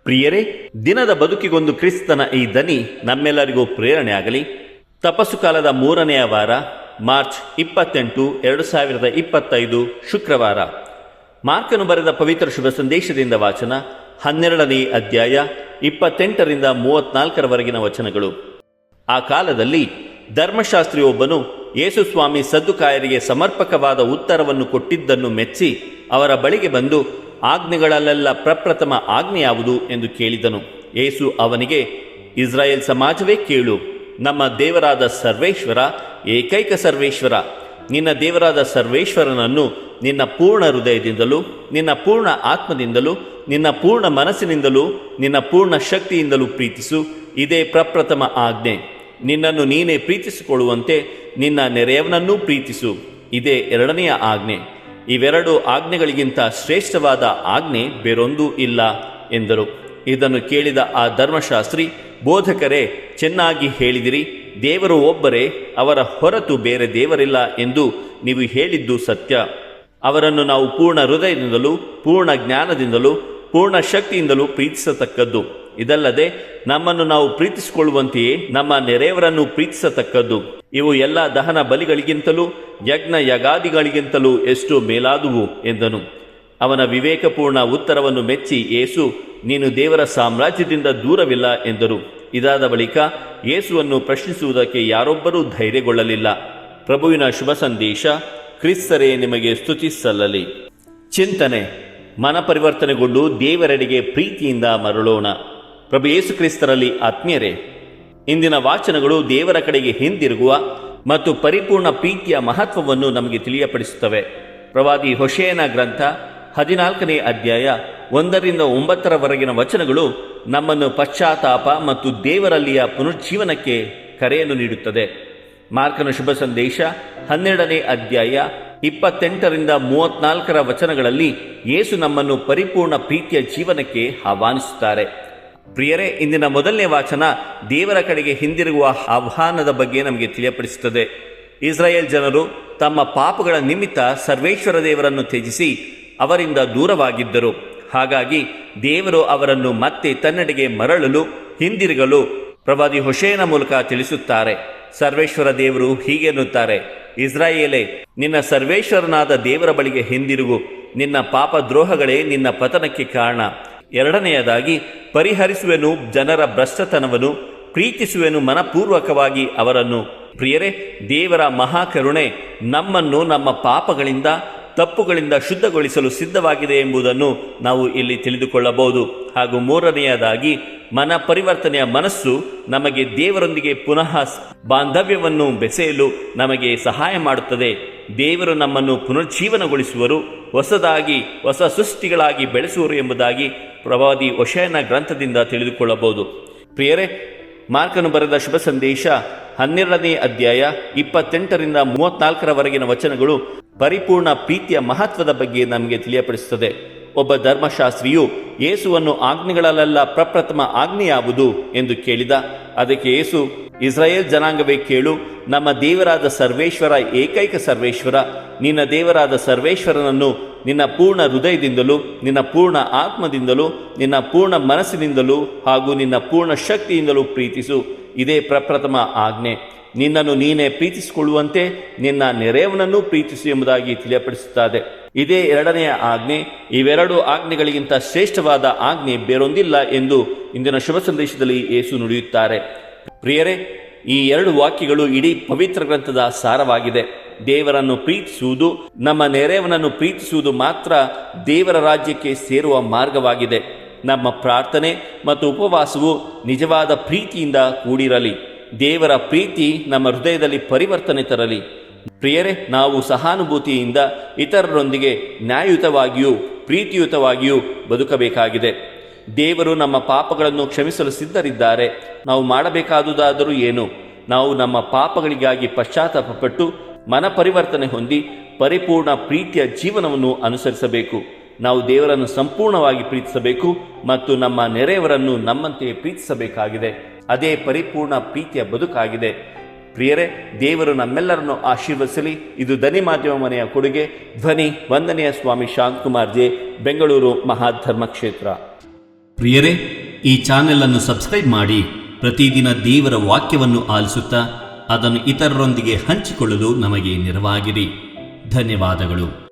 ಪ್ರಿಯರೇ, ದಿನದ ಬದುಕಿಗೊಂದು ಕ್ರಿಸ್ತನ ಈ ದನಿ ನಮ್ಮೆಲ್ಲರಿಗೂ ಪ್ರೇರಣೆ ಆಗಲಿ. ತಪಸ್ಸು ಕಾಲದ 3ನೆಯ ವಾರ, ಮಾರ್ಚ್ 28, 2025, ಶುಕ್ರವಾರ. ಮಾರ್ಕನು ಬರೆದ ಪವಿತ್ರ ಶುಭ ಸಂದೇಶದಿಂದ ವಾಚನ. 12ನೇ ಅಧ್ಯಾಯ 28ರಿಂದ 34ರವರೆಗಿನ ವಚನಗಳು. ಆ ಕಾಲದಲ್ಲಿ ಧರ್ಮಶಾಸ್ತ್ರಿಯೊಬ್ಬನು ಯೇಸುಸ್ವಾಮಿ ಸದ್ದುಕಾಯರಿಗೆ ಸಮರ್ಪಕವಾದ ಉತ್ತರವನ್ನು ಕೊಟ್ಟಿದ್ದನ್ನು ಮೆಚ್ಚಿ ಅವರ ಬಳಿಗೆ ಬಂದು, ಆಜ್ಞೆಗಳಲ್ಲೆಲ್ಲ ಪ್ರಪ್ರಥಮ ಆಜ್ಞೆ ಯಾವುದು ಎಂದು ಕೇಳಿದನು. ಯೇಸು ಅವನಿಗೆ, ಇಸ್ರಾಯೇಲ್ ಸಮಾಜವೇ ಕೇಳು. ನಮ್ಮ ದೇವರಾದ ಸರ್ವೇಶ್ವರ, ಏಕೈಕ ಸರ್ವೇಶ್ವರ, ನಿನ್ನ ದೇವರಾದ ಸರ್ವೇಶ್ವರನನ್ನು ನಿನ್ನ ಪೂರ್ಣ ಹೃದಯದಿಂದಲೂ, ನಿನ್ನ ಪೂರ್ಣ ಆತ್ಮದಿಂದಲೂ, ನಿನ್ನ ಪೂರ್ಣ ಮನಸ್ಸಿನಿಂದಲೂ, ನಿನ್ನ ಪೂರ್ಣ ಶಕ್ತಿಯಿಂದಲೂ ಪ್ರೀತಿಸು. ಇದೇ ಪ್ರಪ್ರಥಮ ಆಜ್ಞೆ. ನಿನ್ನನ್ನು ನೀನೇ ಪ್ರೀತಿಸಿಕೊಳ್ಳುವಂತೆ ನಿನ್ನ ನೆರೆಯವನನ್ನೂ ಪ್ರೀತಿಸು. ಇದೇ 2ನೆಯ ಆಜ್ಞೆ. ಇವೆರಡು ಆಜ್ಞೆಗಳಿಗಿಂತ ಶ್ರೇಷ್ಠವಾದ ಆಜ್ಞೆ ಬೇರೊಂದೂ ಇಲ್ಲ ಎಂದರು. ಇದನ್ನು ಕೇಳಿದ ಆ ಧರ್ಮಶಾಸ್ತ್ರಿ, ಬೋಧಕರೇ, ಚೆನ್ನಾಗಿ ಹೇಳಿದಿರಿ. ದೇವರು ಒಬ್ಬರೇ, ಅವರ ಹೊರತು ಬೇರೆ ದೇವರಿಲ್ಲ ಎಂದು ನೀವು ಹೇಳಿದ್ದು ಸತ್ಯ. ಅವರನ್ನು ನಾವು ಪೂರ್ಣ ಹೃದಯದಿಂದಲೂ, ಪೂರ್ಣ ಜ್ಞಾನದಿಂದಲೂ, ಪೂರ್ಣ ಶಕ್ತಿಯಿಂದಲೂ ಪ್ರೀತಿಸತಕ್ಕದ್ದು. ಇದಲ್ಲದೆ ನಮ್ಮನ್ನು ನಾವು ಪ್ರೀತಿಸಿಕೊಳ್ಳುವಂತೆಯೇ ನಮ್ಮ ನೆರೆಯವರನ್ನು ಪ್ರೀತಿಸತಕ್ಕದ್ದು. ಇವು ಎಲ್ಲ ದಹನ ಬಲಿಗಳಿಗಿಂತಲೂ ಯಜ್ಞ ಯಗಾದಿಗಳಿಗಿಂತಲೂ ಎಷ್ಟೋ ಮೇಲಾದುವು ಎಂದನು. ಅವನ ವಿವೇಕಪೂರ್ಣ ಉತ್ತರವನ್ನು ಮೆಚ್ಚಿ ಯೇಸು, ನೀನು ದೇವರ ಸಾಮ್ರಾಜ್ಯದಿಂದ ದೂರವಿಲ್ಲ ಎಂದರು. ಇದಾದ ಬಳಿಕ ಯೇಸುವನ್ನು ಪ್ರಶ್ನಿಸುವುದಕ್ಕೆ ಯಾರೊಬ್ಬರೂ ಧೈರ್ಯಗೊಳ್ಳಲಿಲ್ಲ. ಪ್ರಭುವಿನ ಶುಭ ಸಂದೇಶ. ಕ್ರಿಸ್ತರೇ ನಿಮಗೆ ಸ್ತುತಿ ಸಲ್ಲಲಿ. ಚಿಂತನೆ: ಮನಪರಿವರ್ತನೆಗೊಂಡು ದೇವರೆಡೆಗೆ ಪ್ರೀತಿಯಿಂದ ಮರಳೋಣ. ಪ್ರಭು ಯೇಸು ಕ್ರಿಸ್ತರಲ್ಲಿ ಆತ್ಮೀಯರೇ, ಇಂದಿನ ವಾಚನಗಳು ದೇವರ ಕಡೆಗೆ ಹಿಂದಿರುಗುವ ಮತ್ತು ಪರಿಪೂರ್ಣ ಪ್ರೀತಿಯ ಮಹತ್ವವನ್ನು ನಮಗೆ ತಿಳಿಯಪಡಿಸುತ್ತವೆ. ಪ್ರವಾದಿ ಹೋಶೇಯನ ಗ್ರಂಥ 14ನೇ ಅಧ್ಯಾಯ 1ರಿಂದ 9ರವರೆಗಿನ ವಚನಗಳು ನಮ್ಮನ್ನು ಪಶ್ಚಾತ್ತಾಪ ಮತ್ತು ದೇವರಲ್ಲಿಯ ಪುನರುಜ್ಜೀವನಕ್ಕೆ ಕರೆಯನ್ನು ನೀಡುತ್ತದೆ. ಮಾರ್ಕನ ಶುಭ ಸಂದೇಶ 12ನೇ ಅಧ್ಯಾಯ 28ರಿಂದ 34ರ ವಚನಗಳಲ್ಲಿ ಯೇಸು ನಮ್ಮನ್ನು ಪರಿಪೂರ್ಣ ಪ್ರೀತಿಯ ಜೀವನಕ್ಕೆ ಆಹ್ವಾನಿಸುತ್ತಾರೆ. ಪ್ರಿಯರೇ, ಇಂದಿನ ಮೊದಲನೇ ವಾಚನ ದೇವರ ಕಡೆಗೆ ಹಿಂದಿರುಗುವ ಆಹ್ವಾನದ ಬಗ್ಗೆ ನಮಗೆ ತಿಳಿಯಪಡಿಸುತ್ತದೆ. ಇಸ್ರಾಯೇಲ್ ಜನರು ತಮ್ಮ ಪಾಪಗಳ ನಿಮಿತ್ತ ಸರ್ವೇಶ್ವರ ದೇವರನ್ನು ತ್ಯಜಿಸಿ ಅವರಿಂದ ದೂರವಾಗಿದ್ದರು. ಹಾಗಾಗಿ ದೇವರು ಅವರನ್ನು ಮತ್ತೆ ತನ್ನೆಡೆಗೆ ಮರಳಲು, ಹಿಂದಿರುಗಲು ಪ್ರವಾದಿ ಹೋಶೇಯನ ಮೂಲಕ ತಿಳಿಸುತ್ತಾರೆ. ಸರ್ವೇಶ್ವರ ದೇವರು ಹೀಗೆ ಎನ್ನುತ್ತಾರೆ, ಇಸ್ರಾಯೇಲೇ, ನಿನ್ನ ಸರ್ವೇಶ್ವರನಾದ ದೇವರ ಬಳಿಗೆ ಹಿಂದಿರುಗು. ನಿನ್ನ ಪಾಪ ದ್ರೋಹಗಳೇ ನಿನ್ನ ಪತನಕ್ಕೆ ಕಾರಣ. 2ನೇಯದಾಗಿ, ಪರಿಹರಿಸುವೆನು ಜನರ ಭ್ರಷ್ಟತನವನ್ನು, ಪ್ರೀತಿಸುವೆನು ಮನಪೂರ್ವಕವಾಗಿ ಅವರನ್ನು. ಪ್ರಿಯರೇ, ದೇವರ ಮಹಾಕರುಣೆ ನಮ್ಮನ್ನು ನಮ್ಮ ಪಾಪಗಳಿಂದ, ತಪ್ಪುಗಳಿಂದ ಶುದ್ಧಗೊಳಿಸಲು ಸಿದ್ಧವಾಗಿದೆ ಎಂಬುದನ್ನು ನಾವು ಇಲ್ಲಿ ತಿಳಿದುಕೊಳ್ಳಬಹುದು. ಹಾಗೂ 3ನೇಯದಾಗಿ, ಮನ ಪರಿವರ್ತನೆಯ ಮನಸ್ಸು ನಮಗೆ ದೇವರೊಂದಿಗೆ ಪುನಃ ಬಾಂಧವ್ಯವನ್ನು ಬೆಸೆಯಲು ನಮಗೆ ಸಹಾಯ ಮಾಡುತ್ತದೆ. ದೇವರು ನಮ್ಮನ್ನು ಪುನರ್ಜೀವನಗೊಳಿಸುವರು, ಹೊಸ ಸೃಷ್ಟಿಗಳಾಗಿ ಬೆಳೆಸುವರು ಎಂಬುದಾಗಿ ಪ್ರವಾದಿ ಹೋಶೇಯನ ಗ್ರಂಥದಿಂದ ತಿಳಿದುಕೊಳ್ಳಬಹುದು. ಪ್ರಿಯರೇ, ಮಾರ್ಕನು ಬರೆದ ಶುಭ ಸಂದೇಶ 12ನೇ ಅಧ್ಯಾಯ 28ರಿಂದ 34ರವರೆಗಿನ ವಚನಗಳು ಪರಿಪೂರ್ಣ ಪ್ರೀತಿಯ ಮಹತ್ವದ ಬಗ್ಗೆ ನಮಗೆ ತಿಳಿಯಪಡಿಸುತ್ತದೆ. ಒಬ್ಬ ಧರ್ಮಶಾಸ್ತ್ರಿಯು ಯೇಸುವನ್ನು ಆಜ್ಞೆಗಳಲ್ಲೆಲ್ಲ ಪ್ರಪ್ರಥಮ ಆಜ್ಞೆ ಯಾವುದು ಎಂದು ಕೇಳಿದ. ಅದಕ್ಕೆ ಯೇಸು, ಇಸ್ರಾಯೇಲ್ ಜನಾಂಗವೇ ಕೇಳು. ನಮ್ಮ ದೇವರಾದ ಸರ್ವೇಶ್ವರ, ಏಕೈಕ ಸರ್ವೇಶ್ವರ, ನಿನ್ನ ದೇವರಾದ ಸರ್ವೇಶ್ವರನನ್ನು ನಿನ್ನ ಪೂರ್ಣ ಹೃದಯದಿಂದಲೂ, ನಿನ್ನ ಪೂರ್ಣ ಆತ್ಮದಿಂದಲೂ, ನಿನ್ನ ಪೂರ್ಣ ಮನಸ್ಸಿನಿಂದಲೂ ಹಾಗೂ ನಿನ್ನ ಪೂರ್ಣ ಶಕ್ತಿಯಿಂದಲೂ ಪ್ರೀತಿಸು. ಇದೇ ಪ್ರಪ್ರಥಮ ಆಜ್ಞೆ. ನಿನ್ನನ್ನು ನೀನೇ ಪ್ರೀತಿಸಿಕೊಳ್ಳುವಂತೆ ನಿನ್ನ ನೆರೆಯವನನ್ನೂ ಪ್ರೀತಿಸು ಎಂಬುದಾಗಿ ತಿಳಿಯಪಡಿಸುತ್ತದೆ. ಇದೇ 2ನೆಯ ಆಜ್ಞೆ. ಇವೆರಡು ಆಜ್ಞೆಗಳಿಗಿಂತ ಶ್ರೇಷ್ಠವಾದ ಆಜ್ಞೆ ಬೇರೊಂದಿಲ್ಲ ಎಂದು ಇಂದಿನ ಶುಭ ಸಂದೇಶದಲ್ಲಿ ಯೇಸು ನುಡಿಯುತ್ತಾರೆ. ಪ್ರಿಯರೇ, ಈ 2 ವಾಕ್ಯಗಳು ಇಡೀ ಪವಿತ್ರ ಗ್ರಂಥದ ಸಾರವಾಗಿದೆ. ದೇವರನ್ನು ಪ್ರೀತಿಸುವುದು, ನಮ್ಮ ನೆರೆಯವನನ್ನು ಪ್ರೀತಿಸುವುದು ಮಾತ್ರ ದೇವರ ರಾಜ್ಯಕ್ಕೆ ಸೇರುವ ಮಾರ್ಗವಾಗಿದೆ. ನಮ್ಮ ಪ್ರಾರ್ಥನೆ ಮತ್ತು ಉಪವಾಸವು ನಿಜವಾದ ಪ್ರೀತಿಯಿಂದ ಕೂಡಿರಲಿ. ದೇವರ ಪ್ರೀತಿ ನಮ್ಮ ಹೃದಯದಲ್ಲಿ ಪರಿವರ್ತನೆ ತರಲಿ. ಪ್ರಿಯರೇ, ನಾವು ಸಹಾನುಭೂತಿಯಿಂದ ಇತರರೊಂದಿಗೆ ನ್ಯಾಯಯುತವಾಗಿಯೂ ಪ್ರೀತಿಯುತವಾಗಿಯೂ ಬದುಕಬೇಕಾಗಿದೆ. ದೇವರು ನಮ್ಮ ಪಾಪಗಳನ್ನು ಕ್ಷಮಿಸಲು ಸಿದ್ಧರಿದ್ದಾರೆ. ನಾವು ಮಾಡಬೇಕಾದುದಾದರೂ ಏನು? ನಾವು ನಮ್ಮ ಪಾಪಗಳಿಗಾಗಿ ಪಶ್ಚಾತ್ತಾಪಪಟ್ಟು ಮನಪರಿವರ್ತನೆ ಹೊಂದಿ ಪರಿಪೂರ್ಣ ಪ್ರೀತಿಯ ಜೀವನವನ್ನು ಅನುಸರಿಸಬೇಕು. ನಾವು ದೇವರನ್ನು ಸಂಪೂರ್ಣವಾಗಿ ಪ್ರೀತಿಸಬೇಕು ಮತ್ತು ನಮ್ಮ ನೆರೆಯವರನ್ನು ನಮ್ಮಂತೆಯೇ ಪ್ರೀತಿಸಬೇಕಾಗಿದೆ. ಅದೇ ಪರಿಪೂರ್ಣ ಪ್ರೀತಿಯ ಬದುಕಾಗಿದೆ. ಪ್ರಿಯರೇ, ದೇವರು ನಮ್ಮೆಲ್ಲರನ್ನು ಆಶೀರ್ವದಿಸಲಿ. ಇದು ಧ್ವನಿ ಮಾಧ್ಯಮ ಮನೆಯ ಕೊಡುಗೆ. ಧ್ವನಿ ವಂದನೆಯ ಸ್ವಾಮಿ ಶಾಂತಕುಮಾರ್ ಜೆ, ಬೆಂಗಳೂರು ಮಹಾಧರ್ಮ ಕ್ಷೇತ್ರ. ಪ್ರಿಯರೇ, ಈ ಚಾನೆಲ್ ಅನ್ನು ಸಬ್ಸ್ಕ್ರೈಬ್ ಮಾಡಿ ಪ್ರತಿದಿನ ದೇವರ ವಾಕ್ಯವನ್ನು ಆಲಿಸುತ್ತಾ ಅದನ್ನು ಇತರರೊಂದಿಗೆ ಹಂಚಿಕೊಳ್ಳಲು ನಮಗೆ ನೆರವಾಗಿರಿ. ಧನ್ಯವಾದಗಳು.